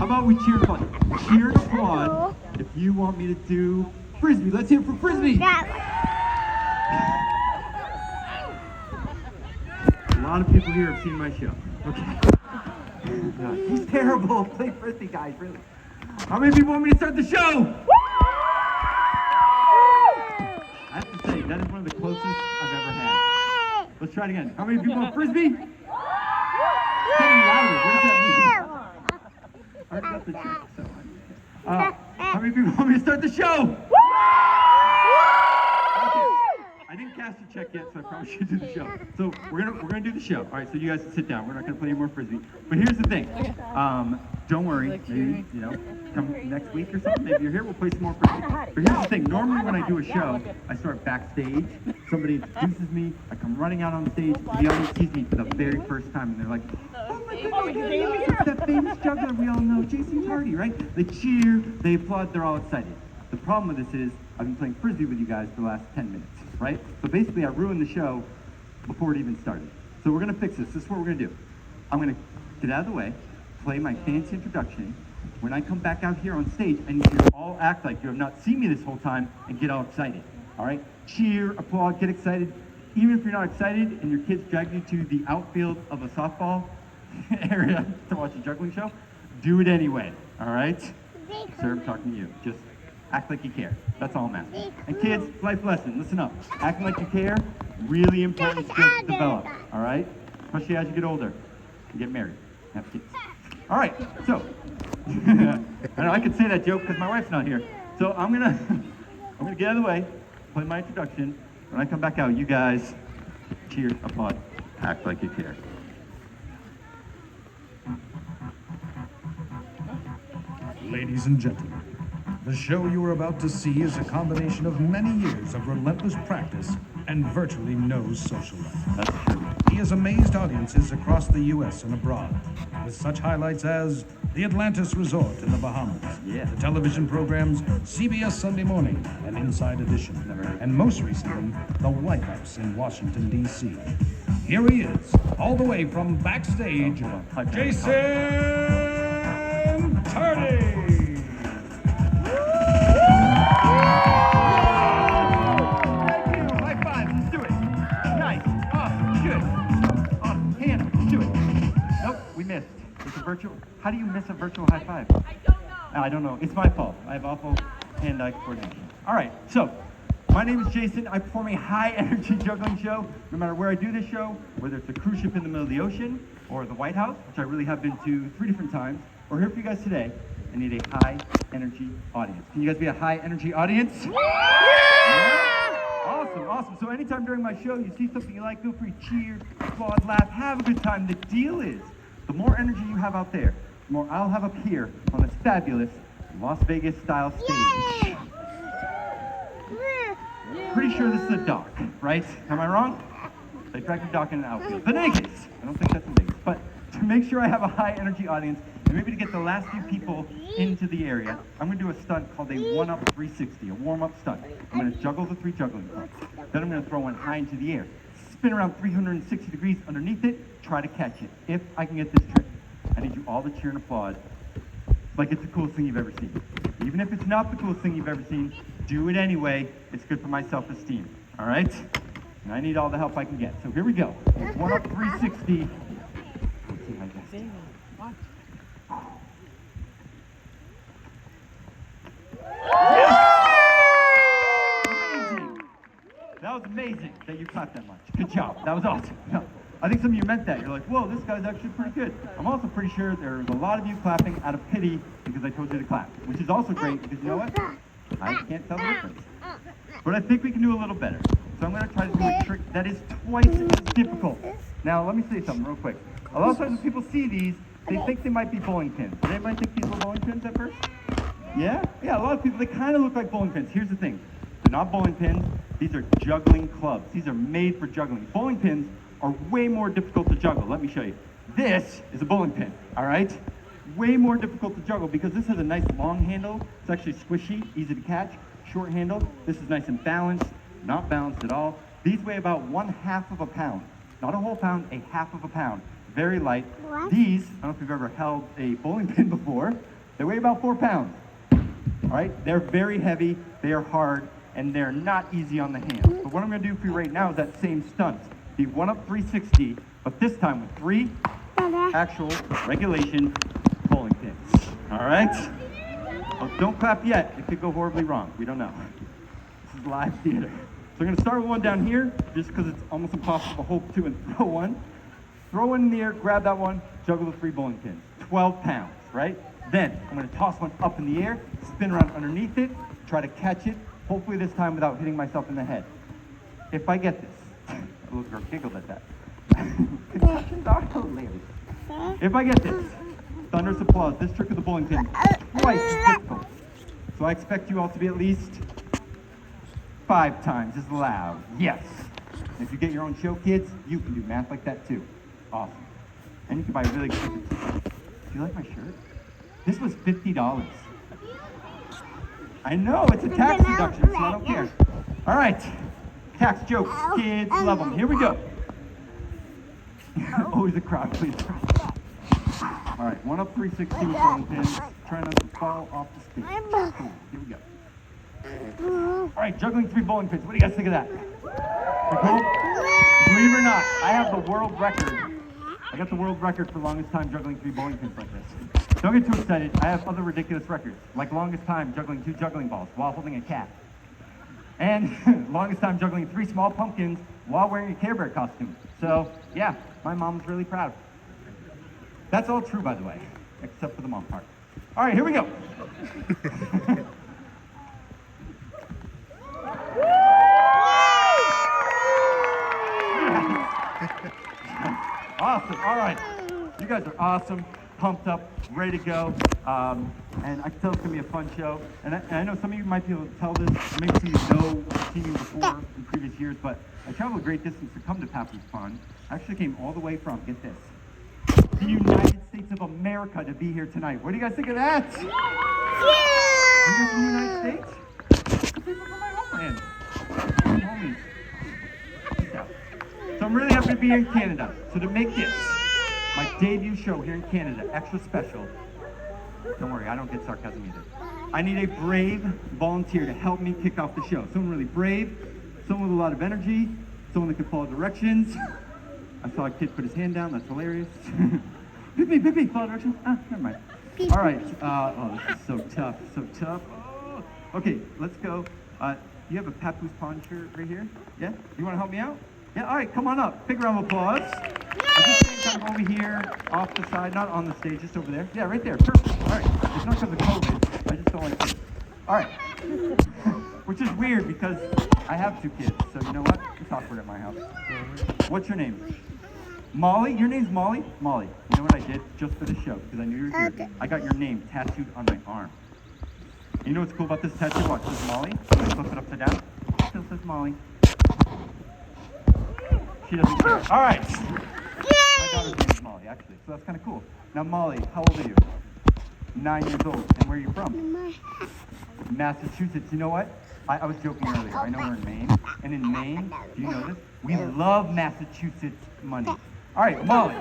about we cheer and applaud? Cheer and applaud if you want me to do Frisbee. Let's hear it for Frisbee. A lot of people here have seen my show. Okay. He's terrible. Play Frisbee, guys, really. How many people want me to start the show? I have to say, that is one of the closest I've ever had. Let's try it again. How many people want Frisbee? It's getting louder. What does that mean? I already got the check, so. How many people want me to start the show? Okay. I didn't cash the check yet, so I probably should do the show. So we're gonna do the show. All right, so you guys sit down. We're not gonna play any more Frisbee. But here's the thing. Don't worry. Maybe come next week or something. Maybe you're here. We'll play some more Frisbee. But here's the thing. Normally when I do a show, I start backstage. Somebody introduces me. I come running out on stage. The audience sees me for the very first time, and they're like, "Oh my goodness, it's that famous juggler we all know, Jason Tardy, right?" They cheer. They applaud. They're all excited. The problem with this is I've been playing Frisbee with you guys for the last 10 minutes. Right? So basically I ruined the show before it even started. So we're gonna fix this. This is what we're gonna do. I'm gonna get out of the way, play my fancy introduction. When I come back out here on stage, I need you to all act like you have not seen me this whole time and get all excited. All right? Cheer, applaud, get excited. Even if you're not excited and your kids drag you to the outfield of a softball area to watch a juggling show, do it anyway. All right? Sir, I'm talking to you. Just act like you care. That's all I'm asking. And kids, life lesson, listen up. Acting like you care, really important skills to develop, all right? Especially as you get older and get married, have kids. All right, so, I know I could say that joke because my wife's not here. So I'm gonna get out of the way, play my introduction. When I come back out, you guys cheer, applaud, act like you care. Ladies and gentlemen, the show you are about to see is a combination of many years of relentless practice and virtually no social life. That's true. He has amazed audiences across the U.S. and abroad, with such highlights as the Atlantis Resort in the Bahamas, Yeah. the television programs CBS Sunday Morning and Inside Edition, and most recently, the White House in Washington, D.C. Here he is, all the way from backstage, Jason Tardy! Virtual? How do you miss a virtual high five? I don't know. It's my fault. I have awful hand-eye coordination. All right, so my name is Jason. I perform a high-energy juggling show. No matter where I do this show, whether it's a cruise ship in the middle of the ocean or the White House, which I really have been to 3 different times, or here for you guys today, I need a high-energy audience. Can you guys be a high-energy audience? Yeah? Awesome. So anytime during my show you see something you like, feel free to cheer, applaud, laugh, have a good time. The deal is, the more energy you have out there, the more I'll have up here on this fabulous Las Vegas style stage. Pretty sure this is a dock, right? Am I wrong? They dragged a dock in an outfield. But in any case, I don't think that's in Vegas. But to make sure I have a high energy audience, and maybe to get the last few people into the area, I'm gonna do a stunt called a 1-up 360, a warm-up stunt. I'm gonna juggle the 3 juggling clubs. Then I'm gonna throw one high into the air. Spin around 360 degrees underneath it, try to catch it. If I can get this trick, I need you all to cheer and applaud like it's the coolest thing you've ever seen. Even if it's not the coolest thing you've ever seen, do it anyway. It's good for my self-esteem, all right? And I need all the help I can get. So here we go. It's 1-up 360. Let's see how I guess. That was amazing that you clapped that much. Good job. That was awesome. No, I think some of you meant that. You're like, whoa, this guy's actually pretty good. I'm also pretty sure there's a lot of you clapping out of pity because I told you to clap, which is also great because you know what? I can't tell the difference. But I think we can do a little better. So I'm going to try to do a trick that is twice as difficult. Now, let me say something real quick. A lot of times when people see these, they think they might be bowling pins. Did anybody think these were bowling pins at first? Yeah? Yeah, a lot of people, they kind of look like bowling pins. Here's the thing. They're not bowling pins. These are juggling clubs. These are made for juggling. Bowling pins are way more difficult to juggle. Let me show you. This is a bowling pin, all right? Way more difficult to juggle because this has a nice long handle. It's actually squishy, easy to catch. Short handle. This is nice and balanced, not balanced at all. These weigh about 1/2 of a pound. Not a whole pound, a 1/2 of a pound. Very light. What? These, I don't know if you've ever held a bowling pin before, They weigh about 4 pounds. All right, they're very heavy, they are hard, and they're not easy on the hands. But what I'm gonna do for you right now is that same stunt. The 1-up 360, but this time with 3 actual regulation bowling pins. All right? Well, don't clap yet. It could go horribly wrong. We don't know. This is live theater. So we're gonna start with one down here, just because it's almost impossible to hold 2 and throw one. Throw one in the air, grab that one, juggle the 3 bowling pins. 12 pounds, right? Then I'm gonna toss one up in the air, spin around underneath it, try to catch it, hopefully this time without hitting myself in the head. If I get this, a little girl giggled at that. Concussions are hilarious. If I get this, thunderous applause. This trick of the bowling pin is twice as difficult. So I expect you all to be at least 5 times as loud. Yes. If you get your own show, kids, you can do math like that too. Awesome. And you can buy really good tickets. Do you like my shirt? This was $50. I know, it's a tax deduction, so I don't care. All right. Tax jokes. Kids love them. Here we go. Always a crowd, please. All right, 1-up 360 with bowling pins. Try not to fall off the stage. Cool. Here we go. All right, juggling 3 bowling pins. What do you guys think of that? Pretty cool? Believe it or not, I have the world record. I got the world record for longest time juggling 3 bowling pins like this. Don't get too excited. I have other ridiculous records, like longest time juggling 2 juggling balls while holding a cat. And longest time juggling 3 small pumpkins while wearing a Care Bear costume. So, yeah, my mom's really proud. That's all true, by the way, except for the mom part. All right, here we go. Awesome. All right. You guys are awesome, pumped up, ready to go. And I can tell it's going to be a fun show. And I know some of you might be able to tell this. Maybe some of you know, I've seen you before in previous years, but I traveled a great distance to come to Papoose Pond. I actually came all the way from, get this, the United States of America to be here tonight. What do you guys think of that? Yeah! You guys from the United States? People from my homeland. Homies. Yeah. So I'm really happy to be here in Canada. So to make this my debut show here in Canada, extra special, don't worry, I don't get sarcasm either. I need a brave volunteer to help me kick off the show. Someone really brave, someone with a lot of energy, someone that can follow directions. I saw a kid put his hand down, that's hilarious. Pick me, follow directions. Never mind. All right, oh, this is so tough, so tough. Oh. Okay, let's go. You have a Papoose Pond shirt right here? Yeah? You want to help me out? Yeah, all right, come on up. Big round of applause. Just stand over here, off the side, not on the stage, just over there. Yeah, right there, perfect. All right, it's not because of COVID, I just don't like kids. All right, which is weird because I have 2 kids, so you know what? It's awkward at my house. What's your name? Molly? Your name's Molly? Molly, you know what I did just for the show, because I knew you were here? I got your name tattooed on my arm. You know what's cool about this tattoo? Watch, this is Molly. Flip it upside down. It still says Molly. She doesn't care. All right. My daughter's name is Molly, actually, so that's kind of cool. Now, Molly, how old are you? 9 years old. And where are you from? Massachusetts. You know what? I was joking earlier. I know we're in Maine. And in Maine, do you know this? We love Massachusetts money. All right, Molly.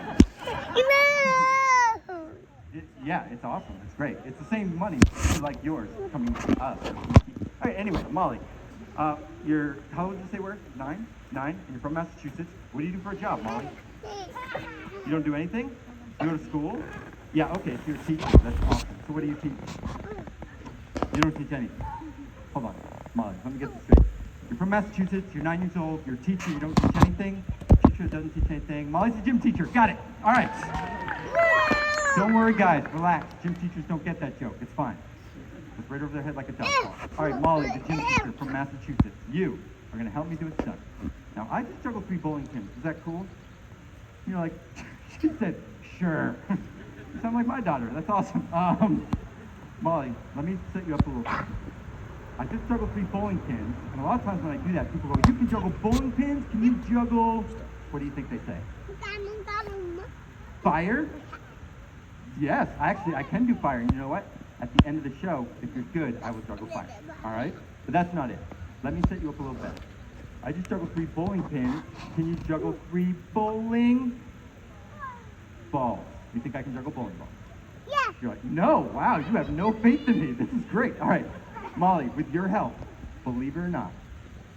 Yeah, it's awesome. It's great. It's the same money like yours coming to us. All right, anyway, Molly. You're, how old did you say we're? 9? 9, and you're from Massachusetts. What do you do for a job, Molly? You don't do anything? You go to school? Yeah, okay, so you're a teacher. That's awesome. So what do you teach? You don't teach anything. Hold on, Molly, let me get this straight. You're from Massachusetts, you're 9 years old, you're a teacher, you don't teach anything. Teacher doesn't teach anything. Molly's a gym teacher, got it. All right. Don't worry, guys, relax. Gym teachers don't get that joke, it's fine. It's right over their head like a dog ball. All right, Molly, the gym teacher from Massachusetts. You are going to help me do a stunt. Now, I just juggled 3 bowling pins. Is that cool? You're like, she said, sure. You sound like my daughter. That's awesome. Molly, let me set you up a little bit. I just juggled 3 bowling pins, and a lot of times when I do that, people go, you can juggle bowling pins? Can you juggle, what do you think they say? Fire? Yes, actually, I can do fire. And you know what? At the end of the show, if you're good, I will juggle fire. All right? But that's not it. Let me set you up a little better. I just juggled 3 bowling pins. Can you juggle 3 bowling balls? You think I can juggle bowling balls? Yeah. You're like, no, wow, you have no faith in me. This is great. All right, Molly, with your help, believe it or not,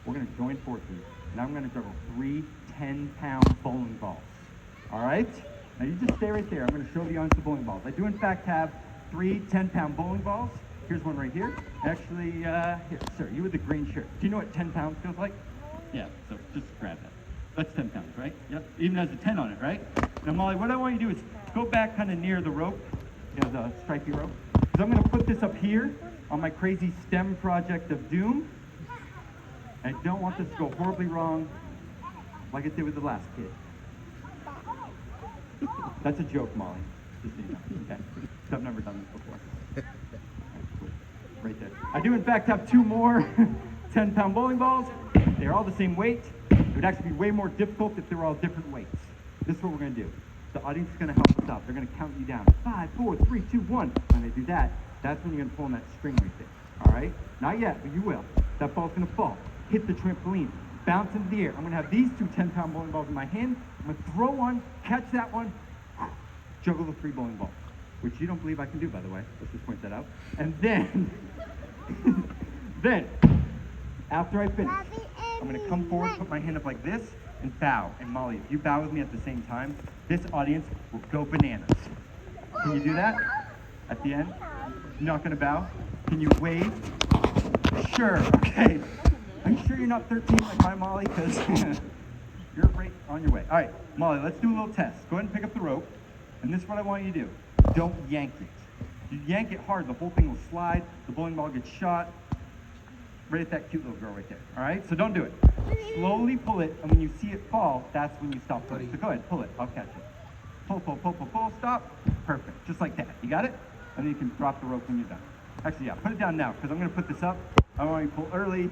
we're going to join forces, and I'm going to juggle 3 10-pound bowling balls. All right? Now you just stay right there. I'm going to show the audience the bowling balls. I do, in fact, have 3 10-pound bowling balls. Here's one right here. Actually, here, sir, you with the green shirt. Do you know what 10 pounds feels like? Yeah, so just grab that. That's 10 pounds, right? Yep, even has a 10 on it, right? Now, Molly, what I want you to do is go back kind of near the rope, the stripy rope, because I'm going to put this up here on my crazy STEM project of doom. I don't want this to go horribly wrong like I did with the last kid. That's a joke, Molly. Just so you know. Okay. So I've never done this before. Right there. I do, in fact, have 2 more 10-pound bowling balls. They're all the same weight. It would actually be way more difficult if they were all different weights. This is what we're going to do. The audience is going to help us out. They're going to count you down. 5, 4, 3, 2, 1. When they do that, that's when you're going to pull on that string right there. All right? Not yet, but you will. That ball's going to fall. Hit the trampoline. Bounce into the air. I'm going to have these 2 10-pound bowling balls in my hand. I'm going to throw one, catch that one, juggle the 3 bowling balls, which you don't believe I can do, by the way. Let's just point that out. And then, then, after I finish, I'm going to come forward, put my hand up like this, and bow. And Molly, if you bow with me at the same time, this audience will go bananas. Can you do that at the end? You're not going to bow? Can you wave? Sure, okay. Are you sure you're not 13 like my Molly? Because you're right on your way. All right, Molly, let's do a little test. Go ahead and pick up the rope. And this is what I want you to do. Don't yank it. If you yank it hard, the whole thing will slide. The bowling ball gets shot right at that cute little girl right there. All right? So don't do it. Slowly pull it, and when you see it fall, that's when you stop pulling. So go ahead, pull it. I'll catch it. Pull, pull, pull, pull, pull, stop. Perfect. Just like that. You got it? And then you can drop the rope when you're done. Actually, yeah, put it down now, because I'm going to put this up. I want you to pull early.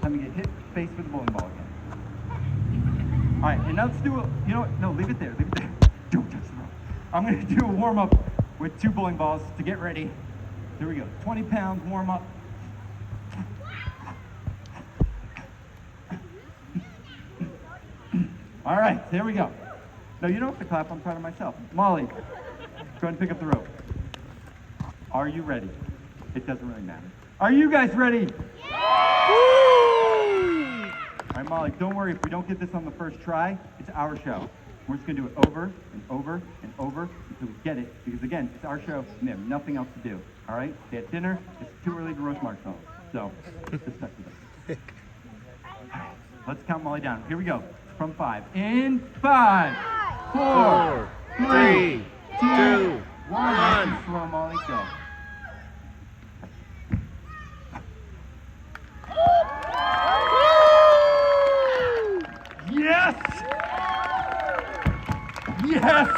Time to get hit face with the bowling ball again. All right, and now let's do a, you know what? No, leave it there. Leave it there. Don't touch the rope. I'm going to do a warm-up with 2 bowling balls to get ready. Here we go. 20 pounds warm-up. All right, there we go. No, you don't have to clap. I'm proud of myself. Molly, go ahead and pick up the rope. Are you ready? It doesn't really matter. Are you guys ready? Yeah! All right, Molly, don't worry if we don't get this on the first try. It's our show. We're just going to do it over and over and over until we get it. Because, again, it's our show and they have nothing else to do. All right? They had dinner. It's too early to roast marshmallows. So, just stuck with us. Let's count Molly down. Here we go. From 5. In 5, 4, 3, 2, 1. Nice and slow, Molly. Go. Yes! Yes!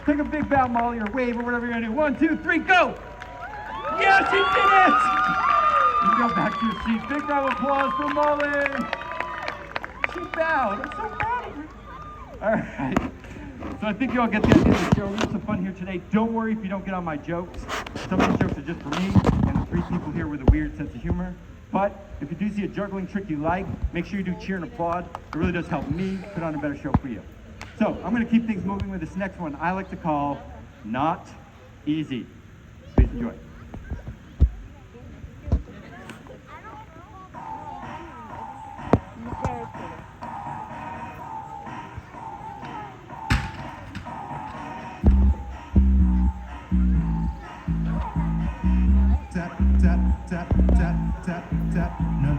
Take a big bow, Molly, or wave, or whatever you're going to do. 1, 2, 3, go! Yes, he did it! You can go back to your seat. Big round of applause for Molly! She bowed. I'm so proud of her. All right. So I think you all get the idea of the show. We're having some fun here today. Don't worry if you don't get on my jokes. Some of these jokes are just for me and the 3 people here with a weird sense of humor. But if you do see a juggling trick you like, make sure you do cheer and applaud. It really does help me put on a better show for you. So I'm going to keep things moving with this next one I like to call Not Easy. Please enjoy. Tap, tap, tap, tap, tap, tap, no.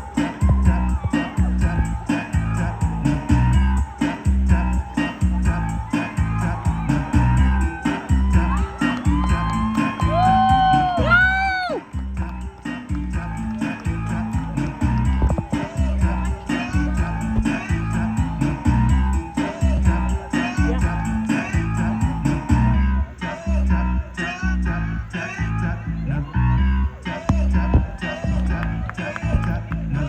Tap, tap, tap, tap, tap, tap, no. Tap, tap, tap, tap, tap, tap, no. Tap, tap, tap, tap, tap, no. Tap, tap, tap, tap, tap, no. Tap, tap, tap, tap, tap, no. Tap, tap, tap, tap, tap, no. Tap, tap, tap, tap, tap, tap, no. Tap, tap, tap, tap, tap, tap, no.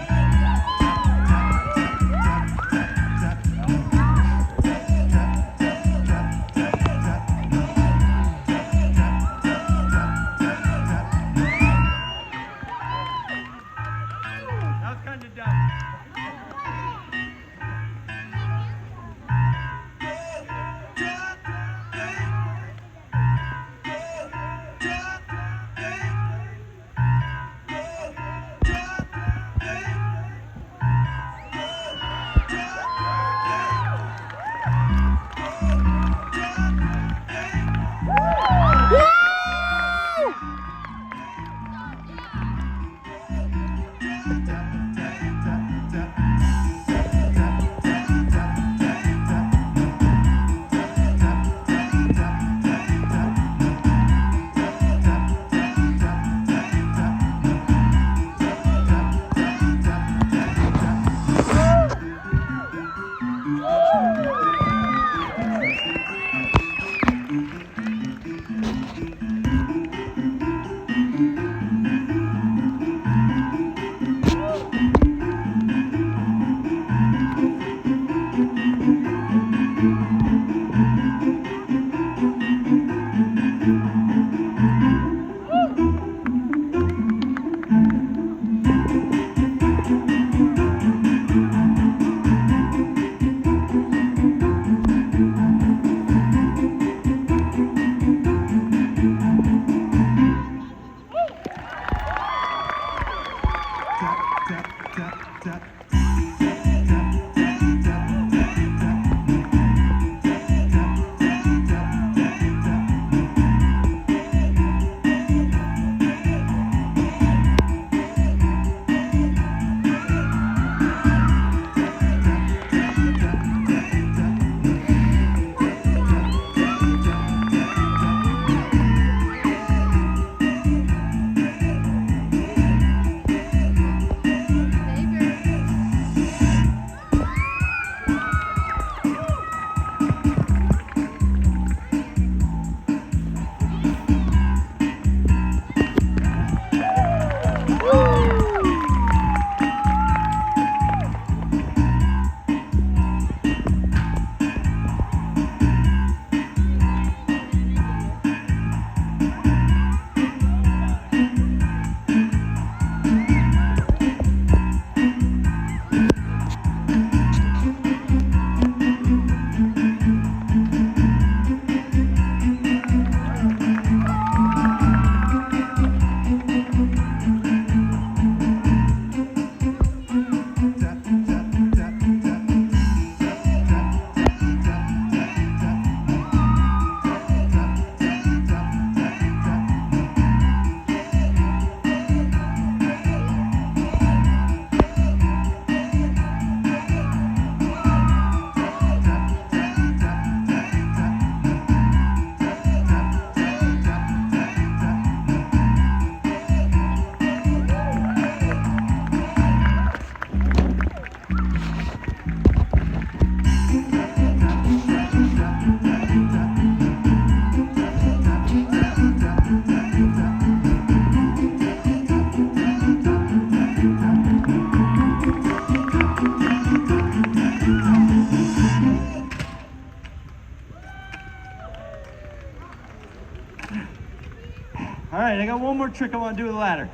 All right, I got one more trick I want to do with the ladder.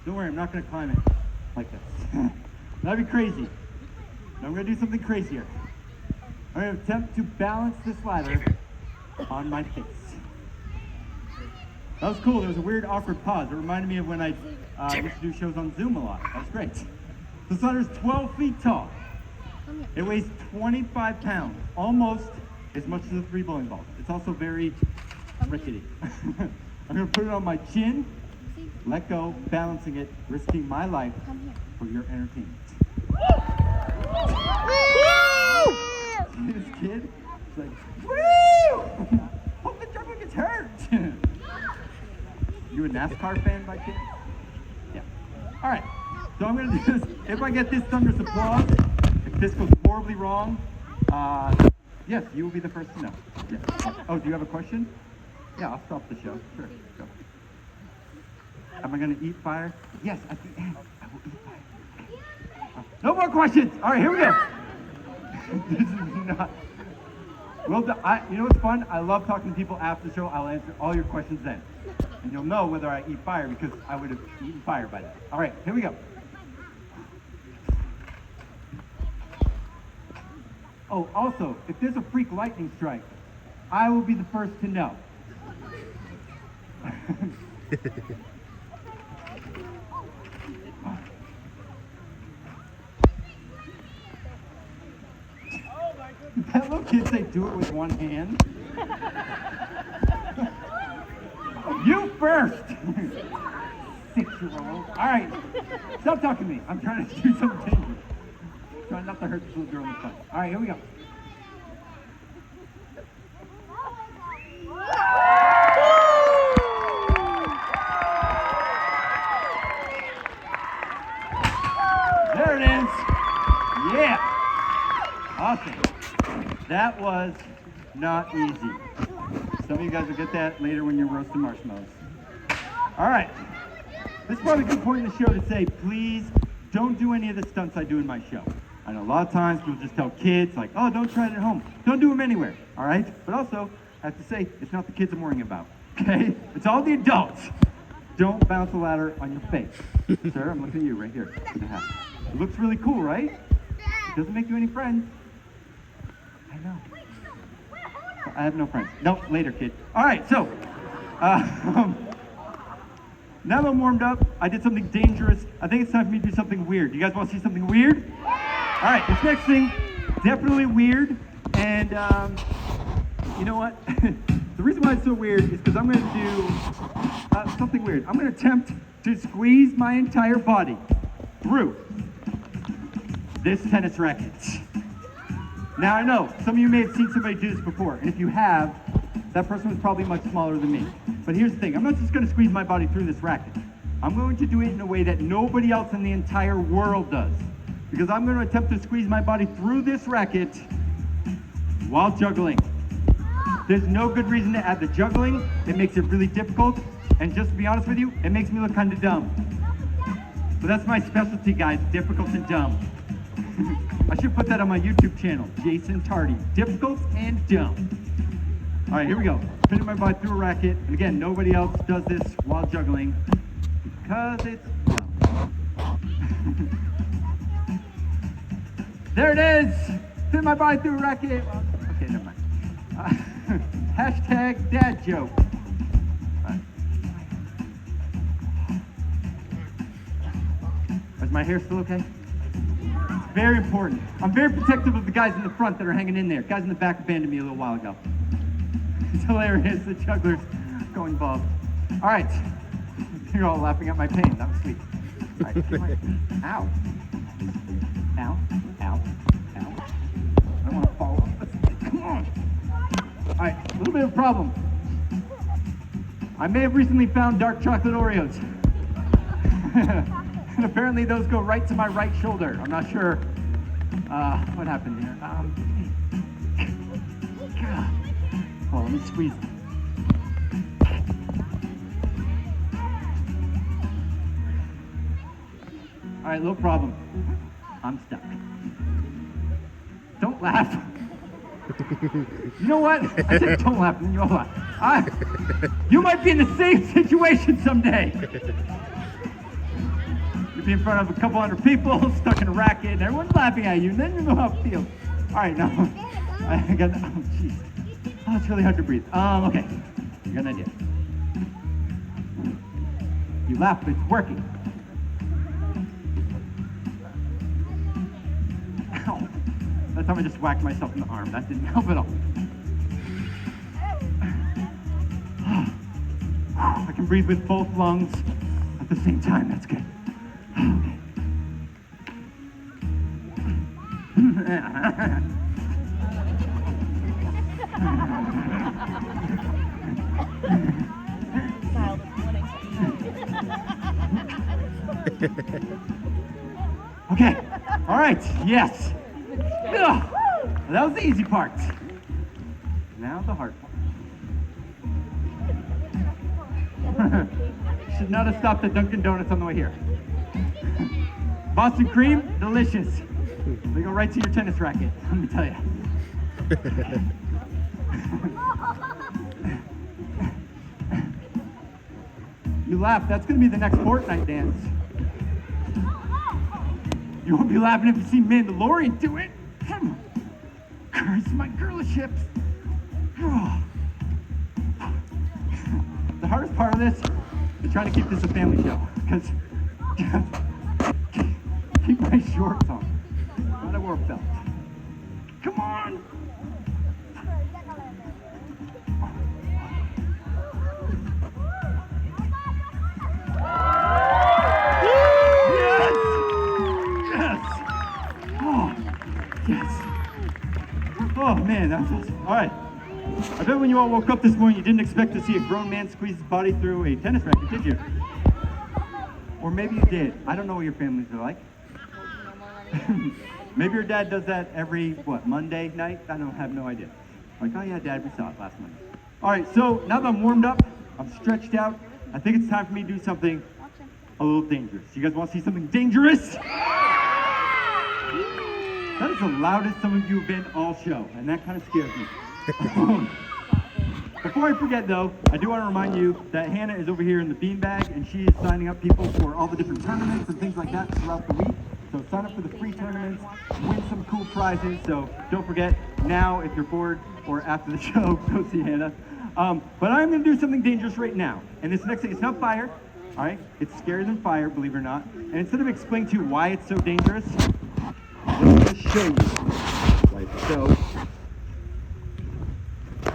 Don't worry, I'm not going to climb it like this. That'd be crazy. Now I'm going to do something crazier. I'm going to attempt to balance this ladder on my face. That was cool. There was a weird, awkward pause. It reminded me of when I used to do shows on Zoom a lot. That was great. This ladder's 12 feet tall. It weighs 25 pounds, almost as much as the 3 bowling balls. It's also very rickety. I'm going to put it on my chin, let go, balancing it, risking my life for your entertainment. See this kid? He's like, woo! Hope the juggler gets hurt! You a NASCAR fan by chance? Yeah. All right. So I'm going to do this. If I get this thunderous applause, if this goes horribly wrong, yes, you will be the first to know. Yeah. Oh, do you have a question? Yeah, I'll stop the show. Sure. Go. Am I going to eat fire? Yes, at the end, I will eat fire. No more questions. All right, here we go. This is not. Well, you know what's fun? I love talking to people after the show. I'll answer all your questions then. And you'll know whether I eat fire because I would have eaten fire by then. All right, here we go. Oh, also, if there's a freak lightning strike, I will be the first to know. That little kid say do it with one hand. You first! 6-year-old. All right, stop talking to me. I'm trying to do something dangerous. Trying not to hurt this little girl in the front. All right, here we go. There it is. Yeah. Awesome. That was not easy. Some of you guys will get that later when you're roasting marshmallows. All right. This is probably a good point in the show to say, please don't do any of the stunts I do in my show. I know a lot of times people just tell kids, like, oh, don't try it at home. Don't do them anywhere, all right? But also, I have to say, it's not the kids I'm worrying about, okay? It's all the adults. Don't bounce a ladder on your face. Sir, I'm looking at you right here. It looks really cool, right? It doesn't make you any friends. I know. I have no friends. Nope, later, kid. All right, so, now that I'm warmed up, I did something dangerous. I think it's time for me to do something weird. You guys want to see something weird? All right, this next thing, definitely weird. And you know what? The reason why it's so weird is because I'm going to do something weird. I'm going to attempt to squeeze my entire body through this tennis racket. Now I know, some of you may have seen somebody do this before, and if you have, that person was probably much smaller than me. But here's the thing, I'm not just going to squeeze my body through this racket. I'm going to do it in a way that nobody else in the entire world does. Because I'm going to attempt to squeeze my body through this racket while juggling. There's no good reason to add the juggling. It makes it really difficult. And just to be honest with you, it makes me look kind of dumb. But that's my specialty, guys, difficult and dumb. I should put that on my YouTube channel, Jason Tardy, difficult and dumb. All right, here we go. Spinning my body through a racket. And again, nobody else does this while juggling because it's dumb. There it is. Spin my body through a racket. Okay, never mind. Hashtag dad joke. Is my hair still okay? It's very important. I'm very protective of the guys in the front that are hanging in there. Guys in the back abandoned me a little while ago. It's hilarious. The juggler's going bald. All right. You're all laughing at my pain. That was sweet. All right. Ow. Ow. Ow. Ow. I don't want to fall off. Come on. All right. A little bit of a problem. I may have recently found dark chocolate Oreos. And apparently those go right to my right shoulder. I'm not sure what happened here. Well, let me squeeze them. All right, little problem. I'm stuck. Don't laugh. You know what? I said don't laugh, and you all laugh. You might be in the same situation someday. You'd be in front of a couple hundred people, stuck in a racket, and everyone's laughing at you, and then you know how it feels. All right, now, I got, oh, jeez. Oh, it's really hard to breathe. Okay, I got an idea. You laugh, but it's working. Ow. That time I just whacked myself in the arm. That didn't help at all. I can breathe with both lungs at the same time. That's good. Okay. All right. Yes. Ugh. That was the easy part. Now the hard part. Should not have stopped at Dunkin' Donuts on the way here. Boston cream, delicious. They go right to your tennis racket, let me tell you. You laugh, that's gonna be the next Fortnite dance. You won't be laughing if you see Mandalorian do it. Curse my girliships. The hardest part of this is trying to keep this a family show, because keep my shorts on. Not a work belt. Come on! Yes! Yes! Oh, yes. Oh man, that was awesome. All right. I bet when you all woke up this morning, you didn't expect to see a grown man squeeze his body through a tennis racket, did you? Or maybe you did. I don't know what your families are like. Maybe your dad does that every, Monday night? I have no idea. Like, oh yeah, Dad, we saw it last Monday. All right, so now that I'm warmed up, I'm stretched out, I think it's time for me to do something a little dangerous. You guys want to see something dangerous? That is the loudest some of you have been all show, and that kind of scares me. Before I forget though, I do want to remind you that Hannah is over here in the beanbag, and she is signing up people for all the different tournaments and things like that throughout the week. So sign up for the free tournaments, win some cool prizes. So don't forget, now if you're bored or after the show, go see Hannah. But I'm going to do something dangerous right now. And this next thing, it's not fire, all right? It's scarier than fire, believe it or not. And instead of explaining to you why it's so dangerous, I'm going to show you why it's so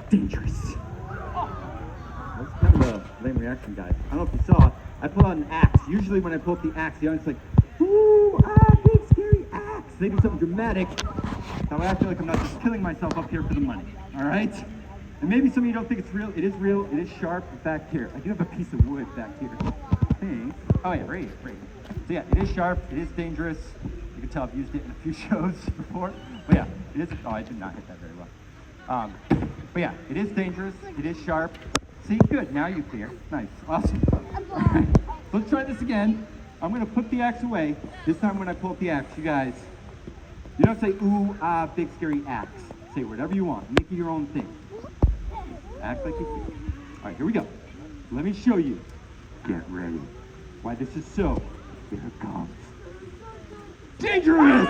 dangerous. That's kind of a lame reaction, guys. I don't know if you saw, I pull out an axe. Usually when I pull up the axe, the audience is like, ooh, big scary axe. They do something dramatic. That way I feel like I'm not just killing myself up here for the money, all right? And maybe some of you don't think it's real. It is real, it is sharp. Back here, I do have a piece of wood back here. Hey. Oh yeah, right here. So yeah, it is sharp, it is dangerous. You can tell I've used it in a few shows before. But yeah, it is, oh, I did not hit that very well. But yeah, it is dangerous, it is sharp. See, good, now you clear. Nice, awesome. Right. Let's try this again. I'm gonna put the axe away. This time when I pull up the axe, you guys, you don't say, ooh, big scary axe. Say whatever you want, make it your own thing. Act like you feel. All right, here we go. Let me show you. Get ready. Why this is so. Here it comes. Dangerous!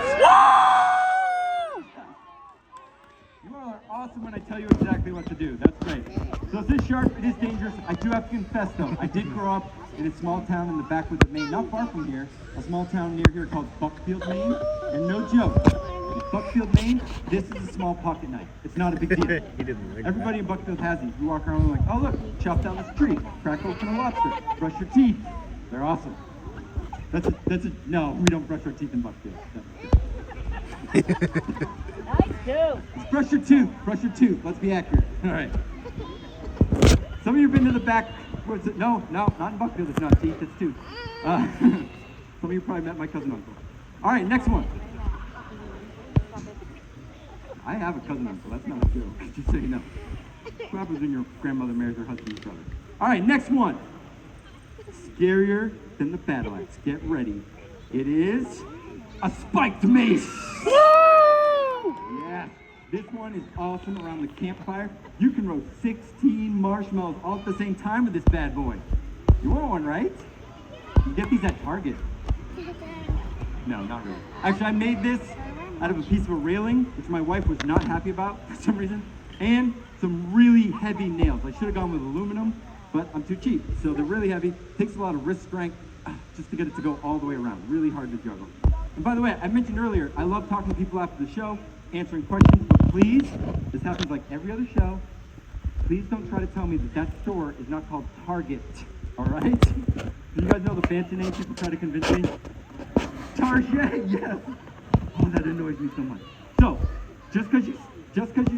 You all are awesome when I tell you exactly what to do. That's great. So this is sharp, it is dangerous. I do have to confess though, I did grow up in a small town in the backwoods of Maine, not far from here, a small town near here called Buckfield, Maine. And no joke, in Buckfield, Maine, this is a small pocket knife. It's not a big deal. He didn't like Everybody in Buckfield has these. You walk around and like, oh look, chop down this tree, crack open a lobster, brush your teeth. They're awesome. No, we don't brush our teeth in Buckfield. Let's brush your tooth. Let's be accurate. All right. Some of you have been to the back. No, not in Buckfield. It's not teeth. It's tooth. Some of you probably met my cousin uncle. All right, next one. I have a cousin uncle. That's not a joke. Just so you know. What happens when your grandmother marries her husband's brother? All right, next one. Scarier than the battle axe. Get ready. It is a spiked mace. Woo! Yeah. This one is awesome around the campfire. You can roast 16 marshmallows all at the same time with this bad boy. You want one, right? You get these at Target. No, not really. Actually, I made this out of a piece of a railing, which my wife was not happy about for some reason, and some really heavy nails. I should have gone with aluminum, but I'm too cheap. So they're really heavy. Takes a lot of wrist strength just to get it to go all the way around. Really hard to juggle. And by the way, I mentioned earlier, I love talking to people after the show, answering questions, but please, this happens like every other show, please don't try to tell me that that store is not called Target, all right? Do you guys know the fancy name people try to convince me? Target, yes. Oh, that annoys me so much. So, just because you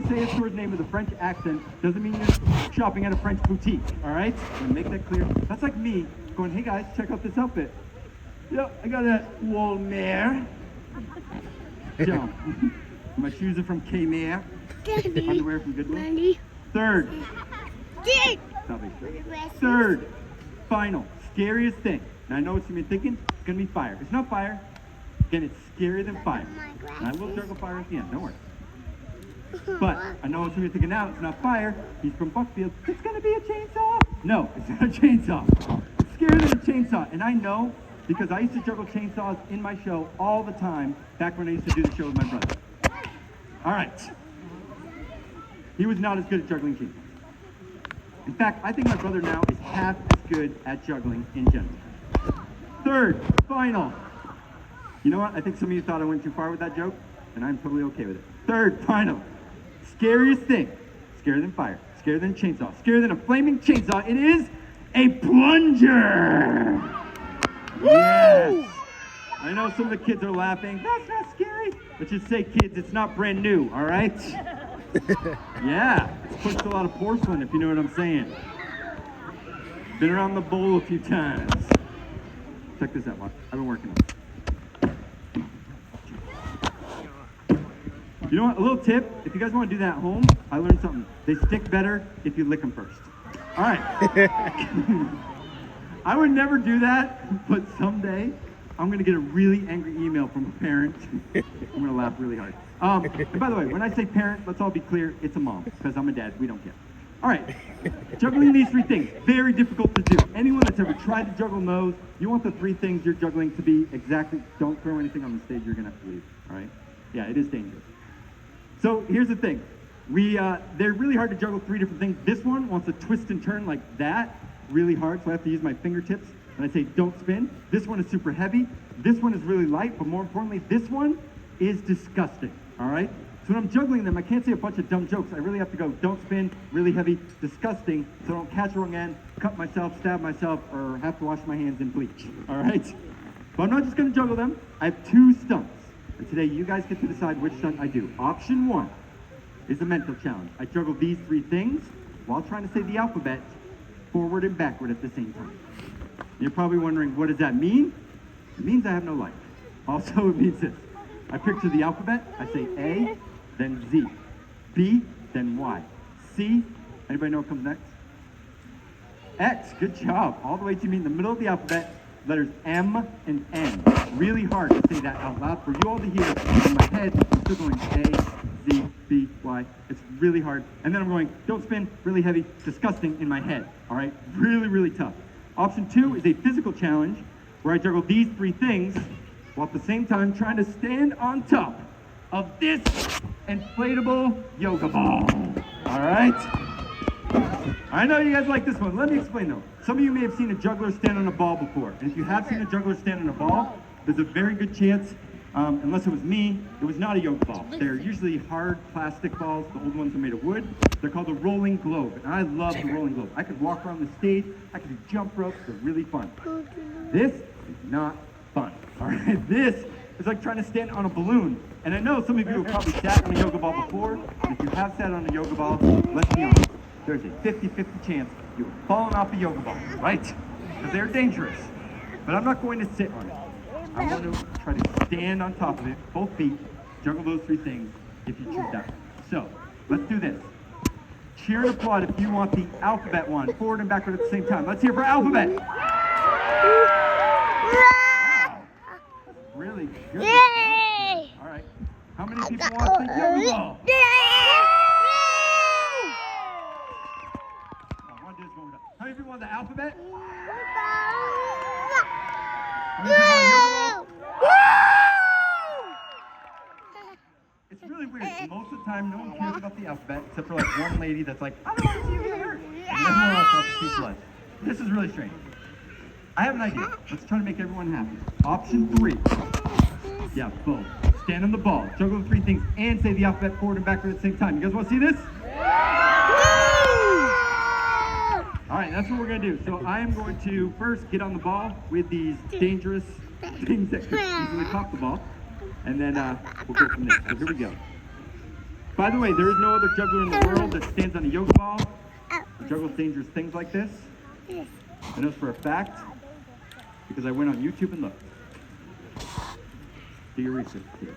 say a store's name with a French accent doesn't mean you're shopping at a French boutique, all right? I'm gonna make that clear. That's like me going, hey guys, check out this outfit. Yeah, I got that Walmart. Joe, my shoes are from Kmart. Underwear from Goodwill. Third. Third, final, scariest thing. Now I know what you've been thinking. It's gonna be fire. It's not fire. Again, it's scarier than fire. And I will juggle fire at the end. Don't worry. But I know what you're thinking now. It's not fire. He's from Buckfield. It's gonna be a chainsaw. No, it's not a chainsaw. It's scarier than a chainsaw. And I know because I used to juggle chainsaws in my show all the time back when I used to do the show with my brother. All right. He was not as good at juggling chainsaws. In fact, I think my brother now is half as good at juggling in general. Third, final. You know what? I think some of you thought I went too far with that joke, and I'm totally okay with it. Third, final. Scariest thing. Scarier than fire. Scarier than a chainsaw. Scarier than a flaming chainsaw. It is a plunger. Yes. I know some of the kids are laughing. That's not scary. But just say, kids, it's not brand new, all right? Yeah, it's pushed a lot of porcelain, if you know what I'm saying. Been around the bowl a few times. Check this out, Mark. I've been working on it. You know what? A little tip. If you guys want to do that at home, I learned something. They stick better if you lick them first. All right. I would never do that, but someday I'm going to get a really angry email from a parent. I'm going to laugh really hard. And by the way, when I say parent, let's all be clear, it's a mom, because I'm a dad. We don't care. All right. Juggling these three things, very difficult to do. Anyone that's ever tried to juggle knows you want the three things you're juggling to be exactly, don't throw anything on the stage, you're going to have to leave. All right? Yeah, it is dangerous. So here's the thing. They're really hard to juggle three different things. This one wants to twist and turn like that, really hard, so I have to use my fingertips. And I say, don't spin. This one is super heavy. This one is really light, but more importantly, this one is disgusting, all right? So when I'm juggling them, I can't say a bunch of dumb jokes. I really have to go, don't spin, really heavy, disgusting, so I don't catch the wrong end, cut myself, stab myself, or have to wash my hands in bleach, all right? But I'm not just gonna juggle them. I have two stunts. And today, you guys get to decide which stunt I do. Option one is a mental challenge. I juggle these three things while trying to say the alphabet forward and backward at the same time. You're probably wondering, what does that mean? It means I have no life. Also, it means this. I picture the alphabet. I say A, then Z. B, then Y. C, anybody know what comes next? X, good job. All the way to me in the middle of the alphabet, letters M and N. Really hard to say that out loud for you all to hear. In my head, I'm still going A, Z, B, Y. It's really hard. And then I'm going, don't spin, really heavy, disgusting in my head. All right? Really, really tough. Option two is a physical challenge where I juggle these three things while at the same time trying to stand on top of this inflatable yoga ball. All right? I know you guys like this one. Let me explain though. Some of you may have seen a juggler stand on a ball before. And if you have seen a juggler stand on a ball, there's a very good chance, unless it was me, it was not a yoga ball. They're usually hard plastic balls. The old ones are made of wood. They're called a rolling globe. And I love the rolling globe. I could walk around the stage. I could do jump ropes. They're really fun. This is not fun. All right? This is like trying to stand on a balloon. And I know some of you have probably sat on a yoga ball before. And if you have sat on a yoga ball, let's be honest. There's a 50-50 chance you've fallen off a yoga ball, right? Because they're dangerous. But I'm not going to sit on it. I'm going to try to stand on top of it, both feet, juggle those three things if you choose that. So, let's do this. Cheer and applaud if you want the alphabet one, forward and backward at the same time. Let's hear for alphabet. Wow. Really good. All right. How many people want the yoga ball? one more time. How many people want the alphabet? Woo! How many people want yoga ball? It's really weird. Most of the time, no one cares about the alphabet, except for like one lady that's like, I don't want to see you get hurt. And everyone else wants to see blood. This is really strange. I have an idea. Let's try to make everyone happy. Option 3. Yeah, boom. Stand on the ball, juggle the 3 things, and say the alphabet forward and backward at the same time. You guys want to see this? All right, that's what we're going to do. So I am going to first get on the ball with these dangerous things that could easily pop the ball. And then we'll go from there. So here we go. By the way, there is no other juggler in the world that stands on a yoga ball or juggles dangerous things like this. I know this for a fact because I went on YouTube and looked. Do your research, kids.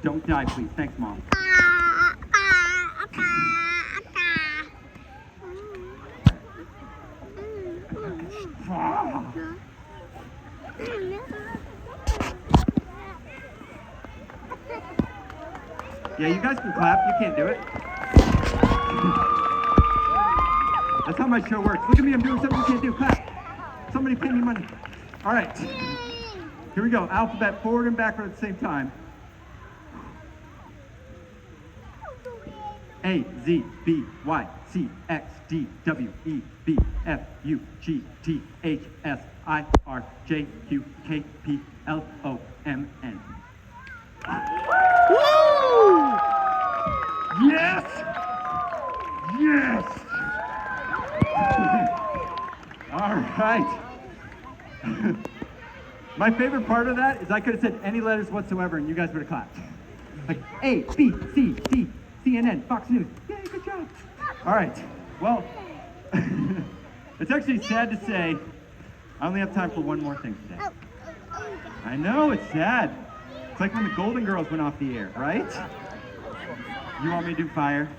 Don't die, please. Thanks, Mom. Yeah, you guys can clap. You can't do it. That's how my show works. Look at me. I'm doing something you can't do. Clap. Somebody pay me money. All right. Here we go. Alphabet forward and backward at the same time. A, Z, B, Y, C, X, D, W, E, B, F, U, G, T, H, S, I, R, J, Q, K, P, L, O, M, N. Woo! Yes! Yes! All right. My favorite part of that is I could have said any letters whatsoever and you guys would have clapped. Like A, B, C, D, CNN, Fox News. Yay, good job. All right. Well, it's actually sad to say I only have time for one more thing today. I know, it's sad. It's like when the Golden Girls went off the air, right? You want me to do fire?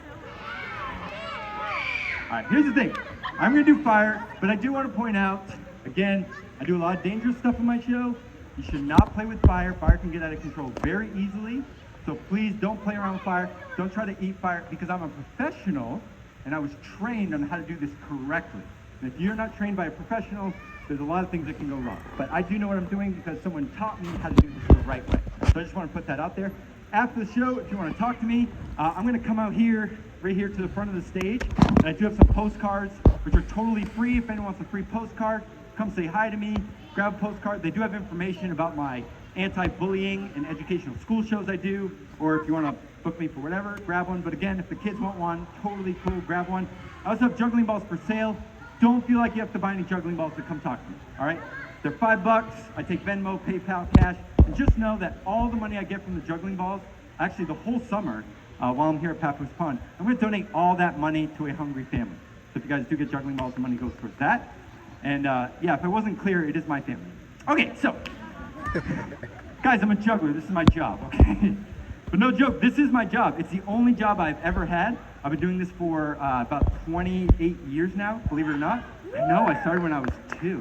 All right, here's the thing. I'm going to do fire, but I do want to point out, again, I do a lot of dangerous stuff on my show. You should not play with fire. Fire can get out of control very easily. So please don't play around with fire. Don't try to eat fire because I'm a professional and I was trained on how to do this correctly. And if you're not trained by a professional, there's a lot of things that can go wrong. But I do know what I'm doing because someone taught me how to do this the right way. So I just want to put that out there. After the show, if you want to talk to me, I'm going to come out here, right here to the front of the stage. And I do have some postcards, which are totally free. If anyone wants a free postcard, come say hi to me, grab a postcard. They do have information about my anti-bullying and educational school shows I do, or if you want to book me for whatever, grab one. But again, if the kids want one, totally cool, grab one. I also have juggling balls for sale. Don't feel like you have to buy any juggling balls to come talk to me, all right? They're $5. I take Venmo, PayPal, cash. And just know that all the money I get from the juggling balls, actually the whole summer, while I'm here at Papoose Pond, I'm going to donate all that money to a hungry family. So if you guys do get juggling balls, the money goes towards that. And yeah, if I wasn't clear, it is my family. Okay, so, guys, I'm a juggler. This is my job, okay? But no joke, this is my job. It's the only job I've ever had. I've been doing this for about 28 years now, believe it or not. I know, I started when I was 2.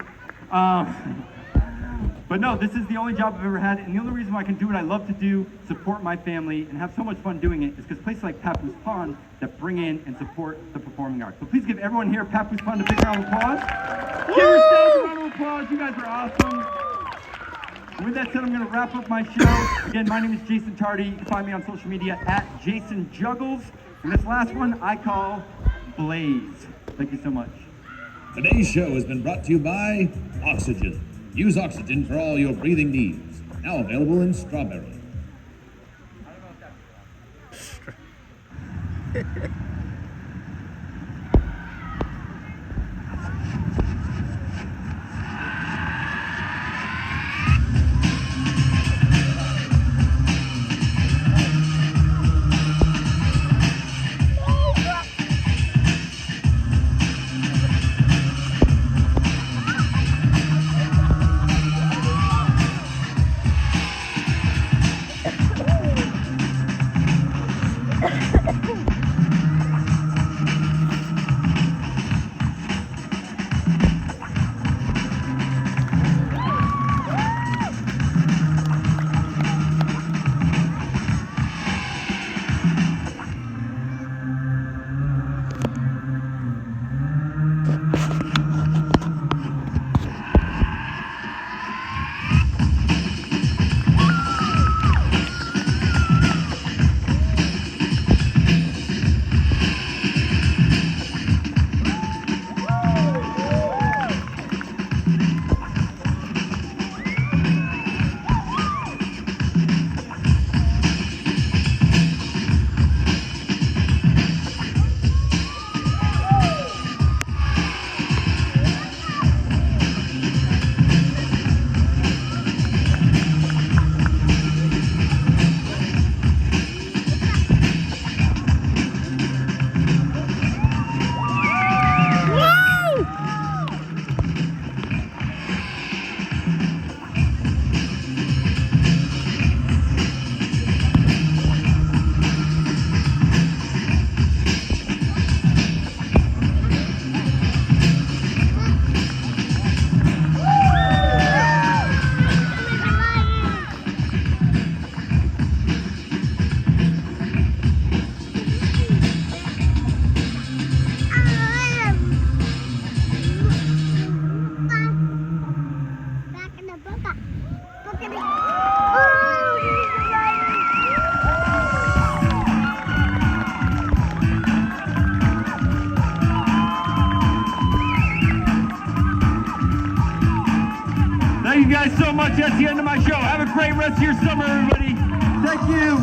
But no, this is the only job I've ever had, and the only reason why I can do what I love to do, support my family, and have so much fun doing it is because places like Papoose Pond that bring in and support the performing arts. So please give everyone here at Papoose Pond a big round of applause. Give your stage a round of applause. You guys are awesome. And with that said, I'm going to wrap up my show. Again, my name is Jason Tardy. You can find me on social media at Jason Juggles. And this last one I call Blaze. Thank you so much. Today's show has been brought to you by Oxygen. Use Oxygen for all your breathing needs. Now available in strawberry. Thank you guys so much. That's the end of my show. Have a great rest of your summer, everybody. Thank you.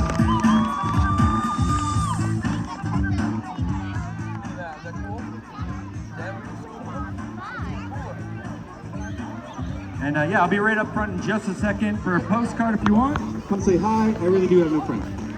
And yeah, I'll be right up front in just a second for a postcard if you want. Come say hi. I really do have no friends.